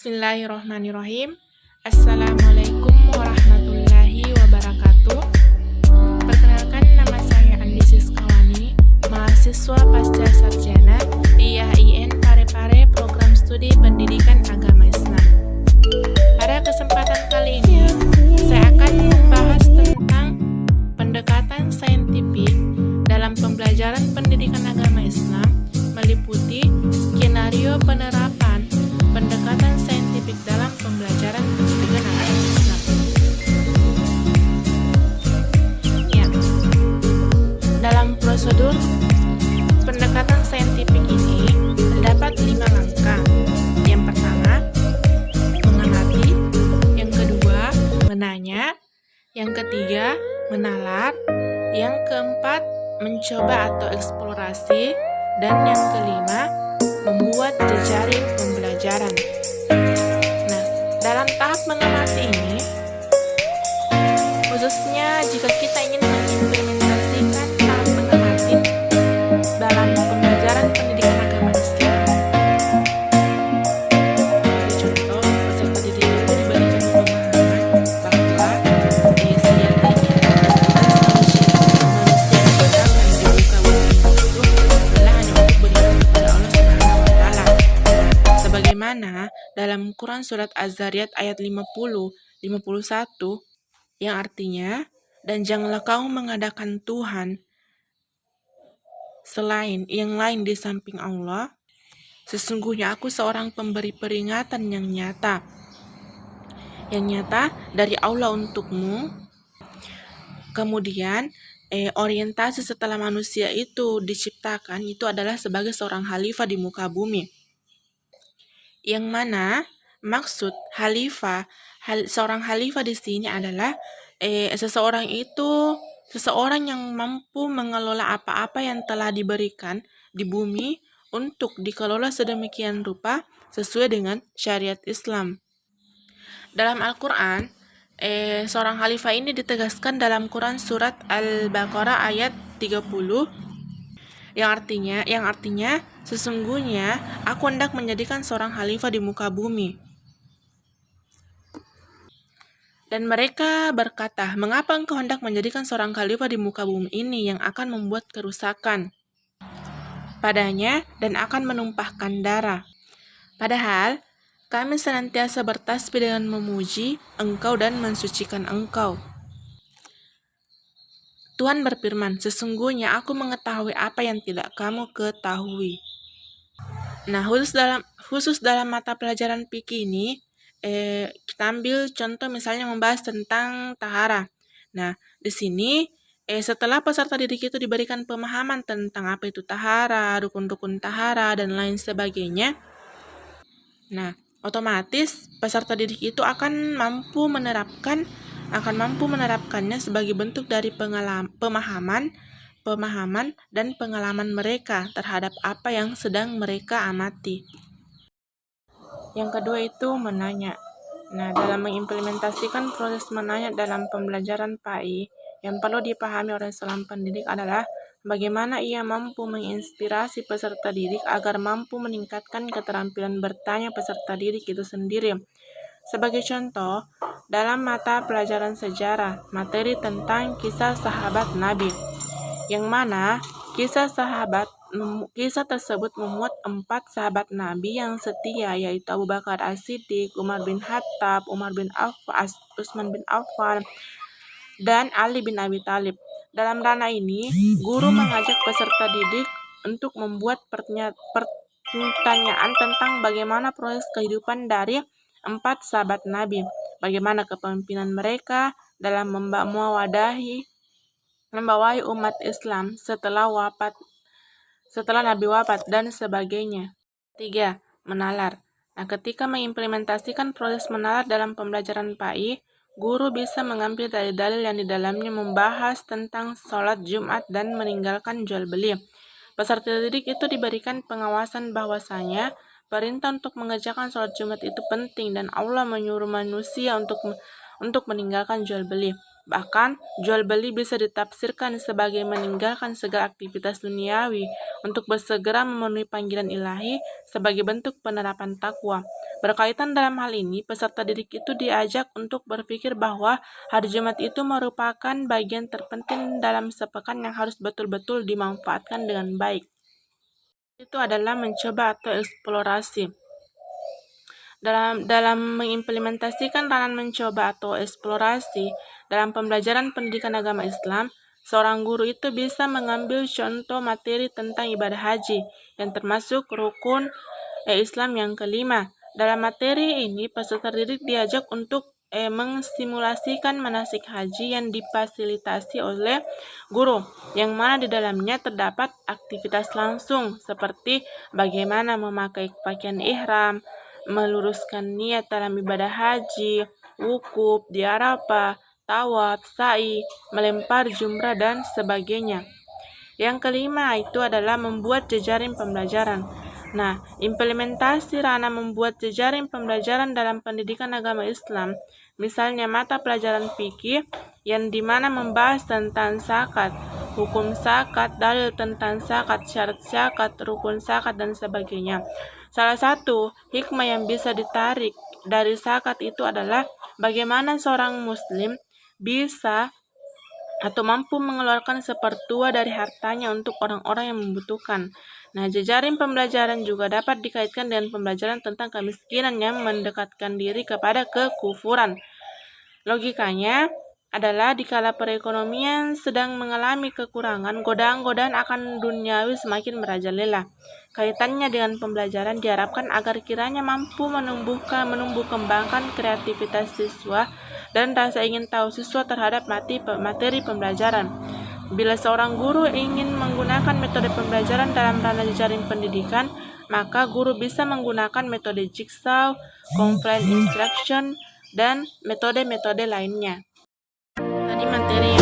Bismillahirrahmanirrahim. Assalamualaikum warahmatullahi wabarakatuh. Perkenalkan, nama saya Andi Siskawani, mahasiswa pasca sarjana IAIN Parepare Program Studi Pendidikan Agama Islam. Pada kesempatan kali ini, saya akan membahas tentang pendekatan saintifik dalam pembelajaran pendidikan agama Islam, meliputi skenario penerapan pendekatan saintifik dalam pembelajaran pendidikan agama Islam. Ya, dalam prosedur pendekatan saintifik ini terdapat 5 langkah. Yang pertama, mengamati. Yang kedua, menanya. Yang ketiga, menalar. Yang keempat, mencoba atau eksplorasi. Dan yang kelima, membuat jejaring pembelajaran. Nah, dalam tahap mengamati ini, khususnya jika kita ingin mengimplementasikan tahap mengamati dalam pembelajaran pendidikan agama Islam, contoh, peserta didik itu diberikan pemahaman bahwa sejatinya manusia yang benar dan dibuka bumi itu adalah hanya untuk beriman kepada Allah Subhanahu wa Ta'ala. Sebagaimana dalam Quran Surat Az-Zariyat ayat 50-51, yang artinya, dan janganlah kamu mengadakan Tuhan selain yang lain di samping Allah, sesungguhnya aku seorang pemberi peringatan yang nyata dari Allah untukmu. Kemudian orientasi setelah manusia itu diciptakan itu adalah sebagai seorang khalifah di muka bumi, yang mana maksud seorang khalifah di sini adalah seseorang yang mampu mengelola apa-apa yang telah diberikan di bumi untuk dikelola sedemikian rupa sesuai dengan syariat Islam. Dalam Al-Quran, seorang khalifah ini ditegaskan dalam Quran Surat Al-Baqarah ayat 30, yang artinya sesungguhnya aku hendak menjadikan seorang khalifah di muka bumi. Dan mereka berkata, mengapa engkau hendak menjadikan seorang khalifah di muka bumi ini yang akan membuat kerusakan padanya dan akan menumpahkan darah? Padahal kami senantiasa bertasbih dengan memuji engkau dan mensucikan engkau. Tuhan berfirman, sesungguhnya aku mengetahui apa yang tidak kamu ketahui. Nah, khusus dalam mata pelajaran fikih ini, kita ambil contoh misalnya membahas tentang tahara. Nah, di sini setelah peserta didik itu diberikan pemahaman tentang apa itu tahara, rukun-rukun tahara, dan lain sebagainya, nah, otomatis peserta didik itu akan mampu menerapkannya sebagai bentuk dari pemahaman dan pengalaman mereka terhadap apa yang sedang mereka amati. Yang kedua itu menanya. Nah, dalam mengimplementasikan proses menanya dalam pembelajaran PAI, yang perlu dipahami oleh seorang pendidik adalah bagaimana ia mampu menginspirasi peserta didik agar mampu meningkatkan keterampilan bertanya peserta didik itu sendiri. Sebagai contoh, dalam mata pelajaran sejarah, materi tentang kisah sahabat Nabi, yang mana kisah tersebut memuat 4 sahabat Nabi yang setia, yaitu Abu Bakar As-Siddiq, Umar bin Khattab, Utsman bin Affan, dan Ali bin Abi Thalib. Dalam ranah ini, guru mengajak peserta didik untuk membuat pertanyaan tentang bagaimana proses kehidupan dari 4 sahabat Nabi, bagaimana kepemimpinan mereka dalam membawahi umat Islam setelah Nabi wafat, dan sebagainya. 3. Menalar. Nah, ketika mengimplementasikan proses menalar dalam pembelajaran PAI, guru bisa mengambil dalil-dalil yang di dalamnya membahas tentang sholat Jumat dan meninggalkan jual beli. Peserta didik itu diberikan pengawasan bahwasanya perintah untuk mengerjakan sholat Jumat itu penting dan Allah menyuruh manusia untuk meninggalkan jual beli. Bahkan, jual beli bisa ditafsirkan sebagai meninggalkan segala aktivitas duniawi untuk bersegera memenuhi panggilan ilahi sebagai bentuk penerapan takwa. Berkaitan dalam hal ini, peserta didik itu diajak untuk berpikir bahwa hari Jumat itu merupakan bagian terpenting dalam sepekan yang harus betul-betul dimanfaatkan dengan baik. Itu adalah mencoba atau eksplorasi. Dalam mengimplementasikan ranan mencoba atau eksplorasi dalam pembelajaran pendidikan agama Islam, seorang guru itu bisa mengambil contoh materi tentang ibadah haji yang termasuk rukun Islam yang kelima. Dalam materi ini, peserta didik diajak untuk mengsimulasikan manasik haji yang difasilitasi oleh guru, yang mana di dalamnya terdapat aktivitas langsung seperti bagaimana memakai pakaian ihram, meluruskan niat dalam ibadah haji, wukuf di Arafah, tawaf, sa'i, melempar jumrah, dan sebagainya. Yang kelima itu adalah membuat jejaring pembelajaran. Nah, implementasi ranah membuat jejaring pembelajaran dalam pendidikan agama Islam, misalnya mata pelajaran fikih yang dimana membahas tentang zakat, hukum zakat, dalil tentang zakat, syarat zakat, rukun zakat, dan sebagainya. Salah satu hikmah yang bisa ditarik dari zakat itu adalah bagaimana seorang muslim bisa atau mampu mengeluarkan sepertua dari hartanya untuk orang-orang yang membutuhkan. Nah, jejaring pembelajaran juga dapat dikaitkan dengan pembelajaran tentang kemiskinan yang mendekatkan diri kepada kekufuran. Logikanya adalah dikala perekonomian sedang mengalami kekurangan, godaan-godaan akan duniawi semakin merajalela. Kaitannya dengan pembelajaran diharapkan agar kiranya mampu menumbuh kembangkan kreativitas siswa dan rasa ingin tahu siswa terhadap materi pembelajaran. Bila seorang guru ingin menggunakan metode pembelajaran dalam ranah jejaring pendidikan, maka guru bisa menggunakan metode jigsaw, confined instruction, dan metode-metode lainnya. Tadi materi